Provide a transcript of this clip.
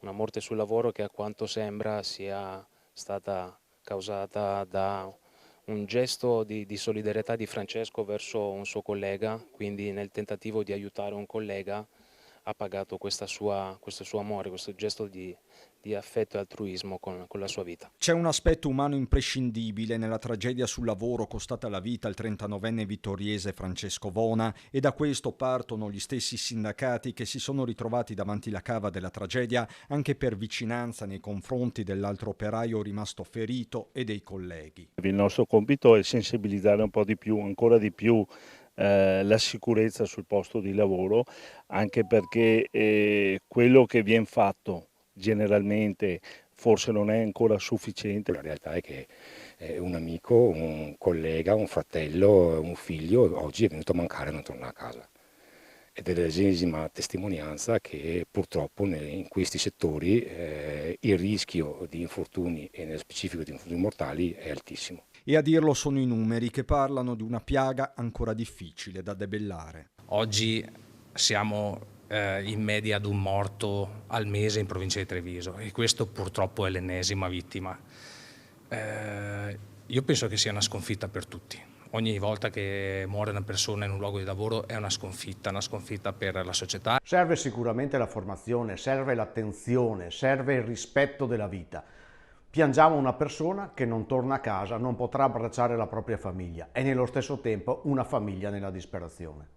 una morte sul lavoro che a quanto sembra sia stata causata da un gesto di solidarietà di Francesco verso un suo collega, quindi nel tentativo di aiutare un collega ha pagato questo suo amore, questo gesto di affetto e altruismo con la sua vita. C'è un aspetto umano imprescindibile nella tragedia sul lavoro costata la vita al 39enne vittoriese Francesco Vona, e da questo partono gli stessi sindacati che si sono ritrovati davanti la cava della tragedia anche per vicinanza nei confronti dell'altro operaio rimasto ferito e dei colleghi. Il nostro compito è sensibilizzare un po' di più, ancora di più, la sicurezza sul posto di lavoro, anche perché quello che viene fatto generalmente forse non è ancora sufficiente. La realtà è che un amico, un collega, un fratello, un figlio oggi è venuto a mancare e non torna a casa. Ed è l'ennesima testimonianza che purtroppo in questi settori il rischio di infortuni, e nello specifico di infortuni mortali, è altissimo. E a dirlo sono i numeri che parlano di una piaga ancora difficile da debellare. Oggi siamo in media ad un morto al mese in provincia di Treviso, e questo purtroppo è l'ennesima vittima. Io penso che sia una sconfitta per tutti. Ogni volta che muore una persona in un luogo di lavoro è una sconfitta per la società. Serve sicuramente la formazione, serve l'attenzione, serve il rispetto della vita. Piangiamo una persona che non torna a casa, non potrà abbracciare la propria famiglia, e nello stesso tempo una famiglia nella disperazione.